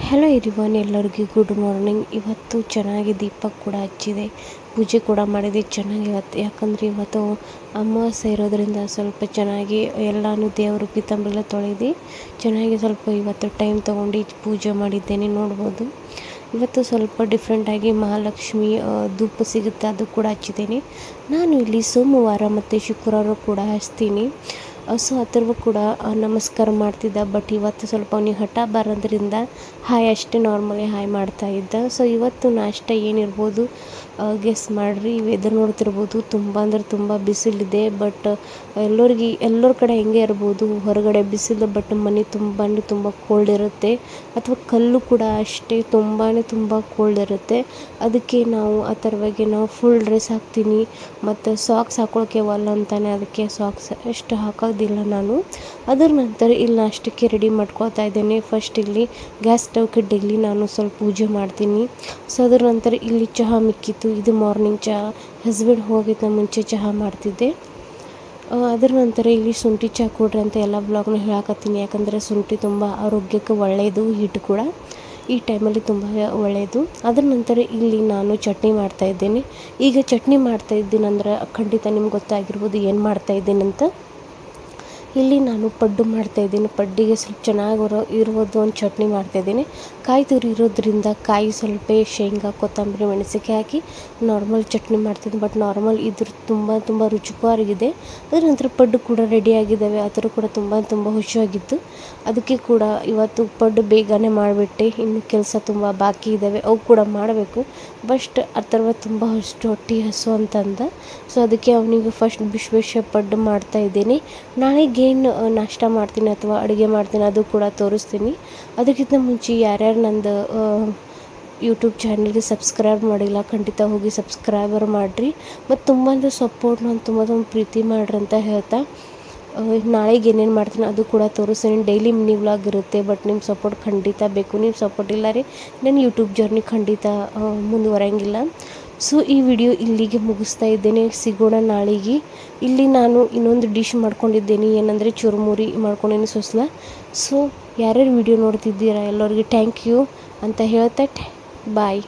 Hello everyone, ಎಲ್ಲರಿಗೂ good morning. ಇವತ್ತು ಚೆನ್ನಾಗಿ ದೀಪ ಕೂಡ ಹಚ್ಚಿದೆ, ಪೂಜೆ ಕೂಡ ಮಾಡಿದೆ ಚೆನ್ನಾಗಿ ಇವತ್ತು. ಯಾಕಂದರೆ ಇವತ್ತು ಅಮಾವಾಸ್ಯೆ ಇರೋದರಿಂದ ಸ್ವಲ್ಪ ಚೆನ್ನಾಗಿ ಎಲ್ಲನೂ ದೇವರು ಪಿತಂಬರೆಲ್ಲ ತೊಳೆದು ಚೆನ್ನಾಗಿ ಸ್ವಲ್ಪ ಇವತ್ತು ಟೈಮ್ ತೊಗೊಂಡು ಪೂಜೆ ಮಾಡಿದ್ದೇನೆ. ನೋಡ್ಬೋದು ಇವತ್ತು ಸ್ವಲ್ಪ ಡಿಫ್ರೆಂಟಾಗಿ ಮಹಾಲಕ್ಷ್ಮಿ ಧೂಪ ಸಿಗುತ್ತೆ, ಅದು ಕೂಡ ಹಚ್ಚಿದ್ದೇನೆ. ನಾನು ಇಲ್ಲಿ ಸೋಮವಾರ ಮತ್ತು ಶುಕ್ರವಾರ ಕೂಡ ಹಚ್ತೀನಿ. ಸೊ ಅಥರ್ವ ಕೂಡ ನಮಸ್ಕಾರ ಮಾಡ್ತಿದ್ದ. ಬಟ್ ಇವತ್ತು ಸ್ವಲ್ಪ ಅವನಿಗೆ ಹಠ ಬರೋದ್ರಿಂದ ಹಾಯ್ ಅಷ್ಟೇ ನಾರ್ಮಲಿ ಹಾಯ್ ಮಾಡ್ತಾಯಿದ್ದ. ಸೊ ಇವತ್ತು ನಾಷ್ಟ ಏನಿರ್ಬೋದು ಗೆಸ್ ಮಾಡಿರಿ. ವೆದರ್ ನೋಡ್ತಿರ್ಬೋದು, ತುಂಬ ಅಂದರೆ ತುಂಬ ಬಿಸಿಲಿದೆ. ಬಟ್ ಎಲ್ಲರ ಕಡೆ ಹೆಂಗೆ ಇರ್ಬೋದು, ಹೊರಗಡೆ ಬಿಸಿಲು ಬಟ್ ಮನೆ ತುಂಬ ಕೋಲ್ಡ್ ಇರುತ್ತೆ. ಅಥವಾ ಕಲ್ಲು ಕೂಡ ಅಷ್ಟೇ ತುಂಬ ಕೋಲ್ಡ್ ಇರುತ್ತೆ. ಅದಕ್ಕೆ ನಾವು ಅಥರ್ವಗೆ ನಾವು ಫುಲ್ ಡ್ರೆಸ್ ಹಾಕ್ತೀನಿ ಮತ್ತು ಸಾಕ್ಸ್ ಹಾಕೊಳ್ಳೋಕ್ಕೆ ಒಲ್ಲ ಅಂತಾನೆ, ಅದಕ್ಕೆ ಸಾಕ್ಸ್ ಅಷ್ಟು ಹಾಕೋದಿಲ್ಲ ನಾನು. ಅದರ ನಂತರ ಇಲ್ಲಿ ನಾಷ್ಟಕ್ಕೆ ರೆಡಿ ಮಾಡ್ಕೊಳ್ತಾ ಇದ್ದೇನೆ. ಫಸ್ಟ್ ಇಲ್ಲಿ ಗ್ಯಾಸ್ ಸ್ಟವ್ಗೆ ಡೈಲಿ ನಾನು ಸ್ವಲ್ಪ ಪೂಜೆ ಮಾಡ್ತೀನಿ. ಸೊ ಅದರ ನಂತರ ಇಲ್ಲಿ ಚಹಾ ಮಿಕ್ಕಿತ್ತು, ಇದು ಮಾರ್ನಿಂಗ್ ಚಹಾ. ಹಸ್ಬೆಂಡ್ ಹೋಗಿದ್ದ ಮುಂಚೆ ಚಹಾ ಮಾಡ್ತಿದ್ದೆ. ಅದರ ನಂತರ ಇಲ್ಲಿ ಶುಂಠಿ ಚಹಾ ಕೊಡ್ರಿ ಅಂತ ಎಲ್ಲ ಬ್ಲಾಗ್ನ ಹೇಳಕತ್ತೀನಿ. ಯಾಕಂದರೆ ಶುಂಠಿ ತುಂಬ ಆರೋಗ್ಯಕ್ಕೆ ಒಳ್ಳೆಯದು, ಹೀಟ್ ಕೂಡ ಈ ಟೈಮಲ್ಲಿ ತುಂಬ ಒಳ್ಳೆಯದು. ಅದರ ನಂತರ ಇಲ್ಲಿ ನಾನು ಚಟ್ನಿ ಮಾಡ್ತಾಯಿದ್ದೇನೆ. ಈಗ ಚಟ್ನಿ ಮಾಡ್ತಾಯಿದ್ದೀನಂದ್ರೆ ಖಂಡಿತ ನಿಮ್ಗೆ ಗೊತ್ತಾಗಿರ್ಬೋದು ಏನು ಮಾಡ್ತಾಯಿದ್ದೀನಂತ. ಇಲ್ಲಿ ನಾನು ಪಡ್ಡು ಮಾಡ್ತಾಯಿದ್ದೀನಿ. ಪಡ್ಡಿಗೆ ಸ್ವಲ್ಪ ಚೆನ್ನಾಗಿ ಇರೋದು ಒಂದು ಚಟ್ನಿ ಮಾಡ್ತಾಯಿದ್ದೀನಿ. ಕಾಯಿ ತುರಿ ಇರೋದ್ರಿಂದ ಕಾಯಿ ಸ್ವಲ್ಪ ಶೇಂಗಾ, ಕೊತ್ತಂಬರಿ, ಮೆಣಸಿನ್ಕಾಯಿ ಹಾಕಿ ನಾರ್ಮಲ್ ಚಟ್ನಿ ಮಾಡ್ತಿದ್ದೀನಿ. ಬಟ್ ನಾರ್ಮಲ್ ಇದ್ರ ತುಂಬ ರುಚಿಕರವಾಗಿದೆ. ಅದರ ನಂತರ ಪಡ್ಡು ಕೂಡ ರೆಡಿಯಾಗಿದ್ದಾವೆ, ಅದರ ಕೂಡ ತುಂಬ ಖುಷಿಯಾಗಿತ್ತು. ಅದಕ್ಕೆ ಕೂಡ ಇವತ್ತು ಪಡ್ಡು ಬೇಗನೆ ಮಾಡಿಬಿಟ್ಟೆ. ಇನ್ನು ಕೆಲಸ ತುಂಬ ಬಾಕಿ ಇದ್ದಾವೆ, ಅವು ಕೂಡ ಮಾಡಬೇಕು. ಬಸ್ಟ್ ಅಥರ್ವ ತುಂಬ ಹೊಟ್ಟೆ ಹಸು ಅಂತಂದ. ಸೊ ಅದಕ್ಕೆ ಅವನಿಗೆ ಫಸ್ಟ್ ಬಿಸಿ ಪಡ್ಡು ಮಾಡ್ತಾಯಿದ್ದೀನಿ. ನಾಳೆಗೇನು ನಾಷ್ಟ ಮಾಡ್ತೀನಿ ಅಥವಾ ಅಡುಗೆ ಮಾಡ್ತೀನಿ ಅದು ಕೂಡ ತೋರಿಸ್ತೀನಿ. ಅದಕ್ಕಿಂತ ಮುಂಚೆ ಯಾರ್ಯಾರು ನಂದು ಯೂಟ್ಯೂಬ್ ಚಾನಲ್ಗೆ ಸಬ್ಸ್ಕ್ರೈಬ್ ಮಾಡಿಲ್ಲ ಖಂಡಿತ ಹೋಗಿ ಸಬ್ಸ್ಕ್ರೈಬರ್ ಮಾಡಿರಿ. ಮತ್ತು ತುಂಬ ಸಪೋರ್ಟ್ ನಾನು ತುಂಬ ಪ್ರೀತಿ ಮಾಡ್ರಿ ಅಂತ ಹೇಳ್ತಾ ನಾಳೆಗೆ ಏನೇನು ಮಾಡ್ತೀನಿ ಅದು ಕೂಡ ತೋರಿಸ್ತೀನಿ. ಡೈಲಿ ಮಿನಿ ವ್ಲಾಗ್ ಇರುತ್ತೆ. ಬಟ್ ನಿಮ್ಮ ಸಪೋರ್ಟ್ ಖಂಡಿತ ಬೇಕು. ನಿಮ್ಮ ಸಪೋರ್ಟ್ ಇಲ್ಲ ರೀ ನನ್ನ ಯೂಟ್ಯೂಬ್ ಜರ್ನಿ ಖಂಡಿತ ಮುಂದುವರಂಗಿಲ್ಲ. ಸೊ ಈ ವಿಡಿಯೋ ಇಲ್ಲಿಗೆ ಮುಗಿಸ್ತಾ ಇದ್ದೇನೆ. ಸಿಗೋಣ ನಾಳೆಗೆ. ಇಲ್ಲಿ ನಾನು ಇನ್ನೊಂದು ಡಿಶ್ ಮಾಡ್ಕೊಂಡಿದ್ದೇನೆ, ಏನಂದರೆ ಚುರುಮುರಿ ಮಾಡ್ಕೊಂಡಿದ್ದೀನಿ ಸೊಸ್ಲ. ಸೊ ಯಾರ್ಯಾರು ವಿಡಿಯೋ ನೋಡ್ತಿದ್ದೀರಾ ಎಲ್ಲರಿಗೆ ಥ್ಯಾಂಕ್ ಯು ಅಂತ ಹೇಳ್ತಾ ಬಾಯ್.